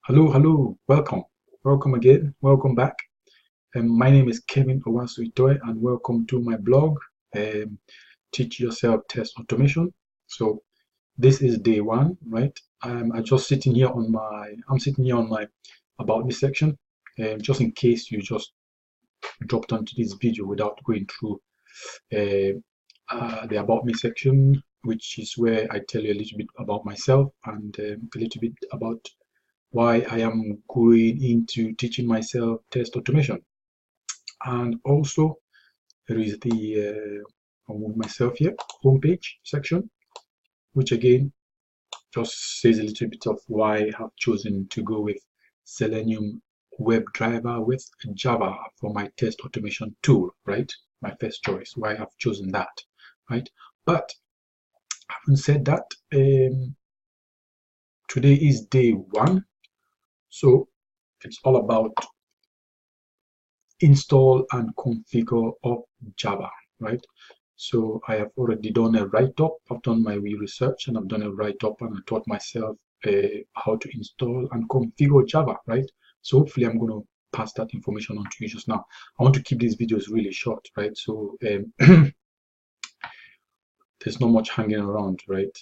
Hello, welcome again, welcome back. My name is Kevin Owasu Itoe, and welcome to my blog, um, Teach Yourself Test Automation. So this is day one, right? I'm sitting here on my About Me section, just in case you just dropped onto this video without going through the About Me section, which is where I tell you a little bit about myself and a little bit about why I am going into teaching myself test automation. And also there is the I'll move myself here, homepage section, which again just says a little bit of why I have chosen to go with Selenium Webdriver with Java for my test automation tool, right? My first choice, why I have chosen that, right? But having said that, today is day one, so it's all about install and configure of Java, right? So I have already done a write-up. I've done my research and I've done a write-up and I taught myself how to install and configure Java, right? So hopefully I'm going to pass that information on to you just now. I want to keep these videos really short, right? So there's not much hanging around, right?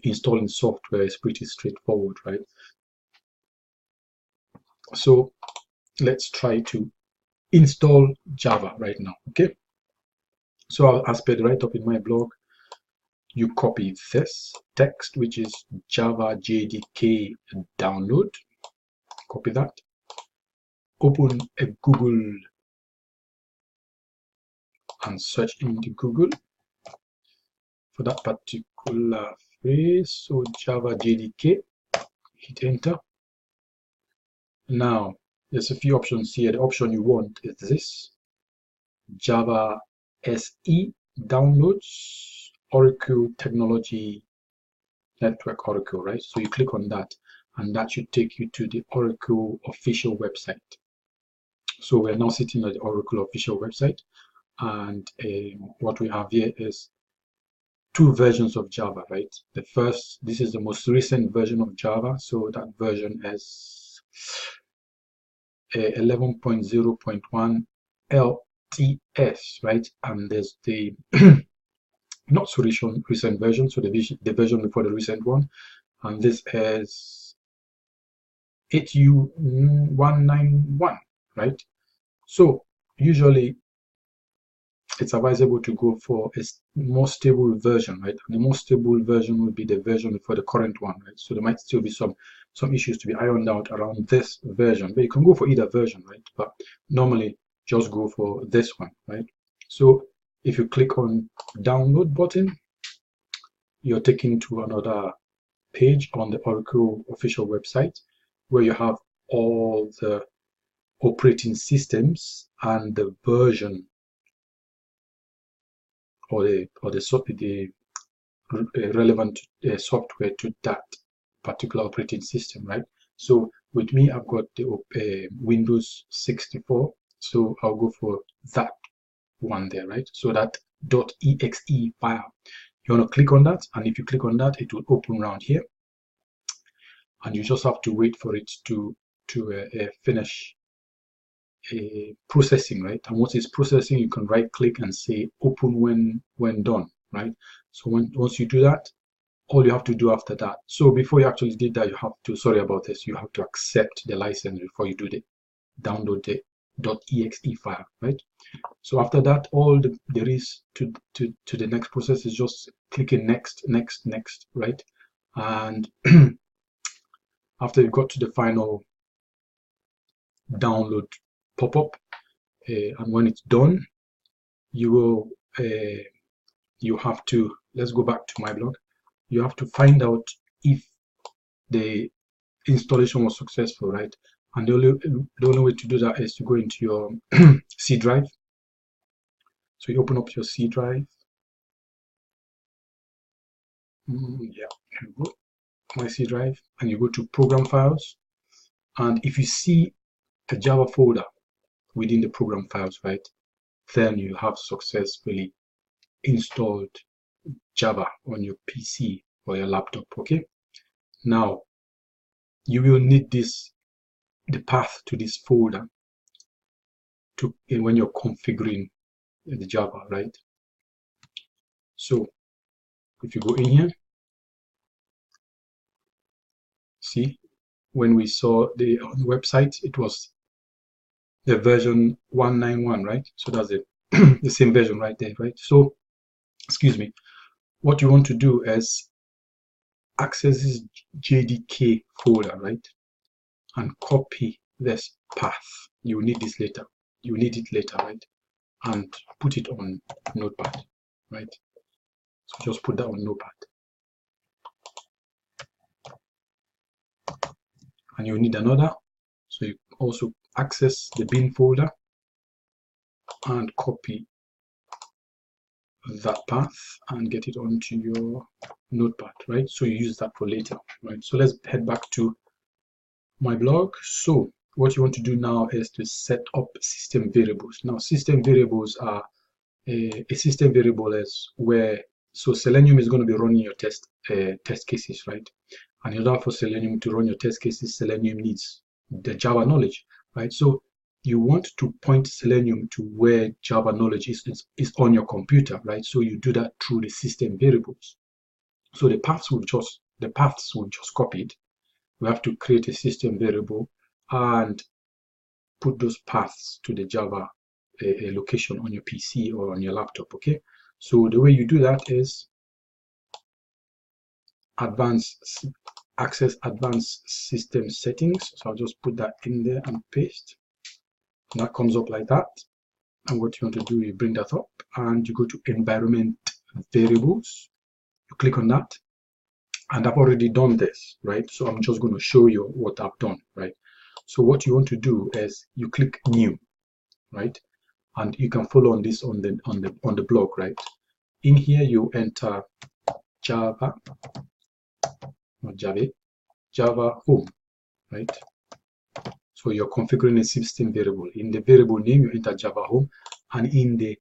Installing software is pretty straightforward, right? So let's try to install Java right now, okay? So as per the write-up in my blog, you copy this text, which is Java JDK download. Copy that. Open a Google and search into Google for that particular phrase. So Java JDK, hit enter. Now, there's a few options here. The option you want is this, Java SE downloads, Oracle Technology Network Oracle, right? So you click on that and that should take you to the Oracle official website. So we're now sitting at the Oracle official website, and what we have here is two versions of Java, right? The first, this is the most recent version of Java, so that version is 11.0.1 LTS, right? And there's the not so recent version, so the version before the recent one, and this is 8U191, right? So usually it's advisable to go for a more stable version, right? And the most stable version will be the version before the current one, right? So there might still be some issues to be ironed out around this version, but you can go for either version, right? But normally just go for this one, right? So if you click on download button, you're taken to another page on the Oracle official website where you have all the operating systems and the version or the relevant software to that particular operating system, right? So with me, I've got the Windows 64, so I'll go for that one there, right? So that .exe file, you want to click on that, and if you click on that, it will open around here, and you just have to wait for it to finish processing, right? And once it's processing, you can right click and say open when done, right? So once you do that, all you have to do after that, so before you actually did that, you have to, sorry about this, you have to accept the license before you do the download the .exe file, right? So after that, all there is to the next process is just clicking next, right? And after you got to the final download pop-up, and when it's done, you will you have to, let's go back to my blog, you have to find out if the installation was successful, right? And the only way to do that is to go into your C drive. So you open up your C drive. Yeah, here we go, my C drive, and you go to program files, and if you see a Java folder within the program files, right, then you have successfully installed Java on your PC or your laptop. Okay, now you will need this the path to this folder to when you're configuring the Java, right? So if you go in here, see, when we saw the on the website, it was the version 191, right? So that's it, the same version right there, right? So, excuse me, what you want to do is access this JDK folder, right? And copy this path. You need this later. You need it later, right? And put it on Notepad, right? So just put that on Notepad. And you need another. So you also access the bin folder and copy that path and get it onto your Notepad, right? So you use that for later, right? So let's head back to my blog. So what you want to do now is to set up system variables. Now, system variables are a system variable is where, so Selenium is going to be running your test cases, right? And in order for Selenium to run your test cases, Selenium needs the Java knowledge, right? So you want to point Selenium to where Java knowledge is on your computer, right? So you do that through the system variables. So the paths we've just copied. We have to create a system variable and put those paths to the Java a location on your PC or on your laptop. Okay, so the way you do that is access advanced system settings. So I'll just put that in there and paste. And that comes up like that. And what you want to do, you bring that up and you go to environment variables. You click on that. And I've already done this, right? So I'm just going to show you what I've done, right? So what you want to do is you click new, right? And you can follow on this on the blog, right? In here you enter Java, not Java home, right? So you're configuring a system variable. In the variable name you enter Java home, and in the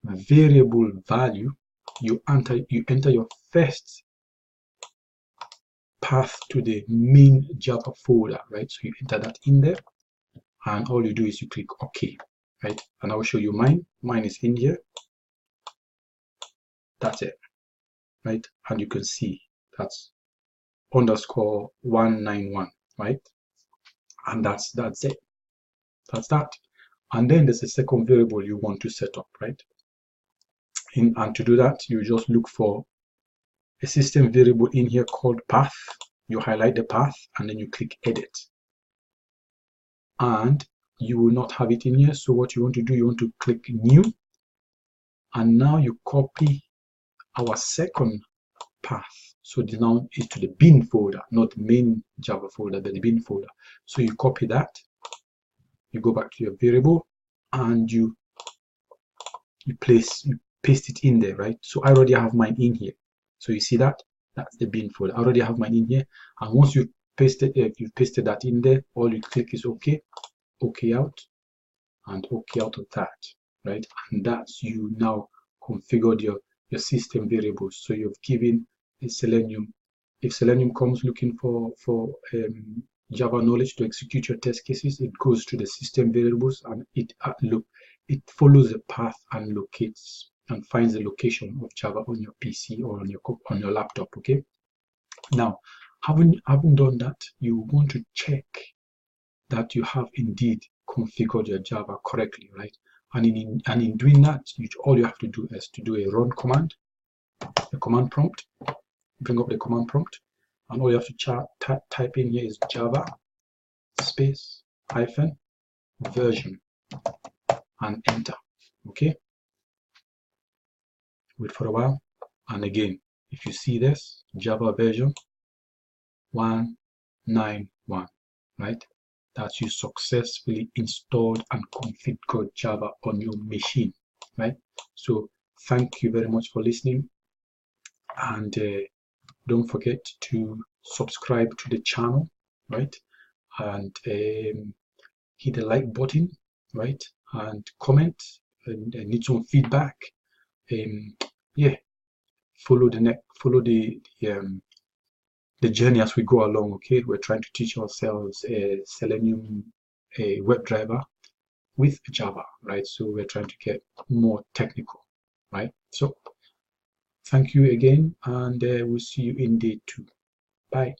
variable value you enter your first path to the main Java folder, right? So you enter that in there, and all you do is you click OK, right? And I will show you mine. Mine is in here. That's it, right? And you can see that's underscore 191, right? And that's it. That's that. And then there's a second variable you want to set up, right? And to do that, you just look for a system variable in here called path. You highlight the path and then you click edit. And you will not have it in here. So what you want to do, you want to click new. And now you copy our second path. So this now is to the bin folder, not the main Java folder, but the bin folder. So you copy that. You go back to your variable and you paste it in there, right? So I already have mine in here. So you see that? That's the bin folder. I already have mine in here. And once you've pasted that in there, all you click is OK, OK out, and OK out of that, right? And that's you now configured your system variables. So you've given a Selenium. If Selenium comes looking for Java knowledge to execute your test cases, it goes to the system variables and it follows the path and locates and finds the location of Java on your PC or on your laptop. Okay. Now, having done that, you want to check that you have indeed configured your Java correctly, right? And in doing that, all you have to do is to do a run command, the command prompt, bring up the command prompt, and all you have to type in here is Java space hyphen version and enter. Okay. Wait for a while, and again, if you see this Java version 191, right? That you successfully installed and configured Java on your machine, right? So thank you very much for listening, and don't forget to subscribe to the channel, right? And hit the like button, right? And comment and need some feedback. Yeah, follow the the journey as we go along. Okay, we're trying to teach ourselves a Selenium WebDriver with Java, right? So we're trying to get more technical, right? So thank you again, and we'll see you in day 2. Bye.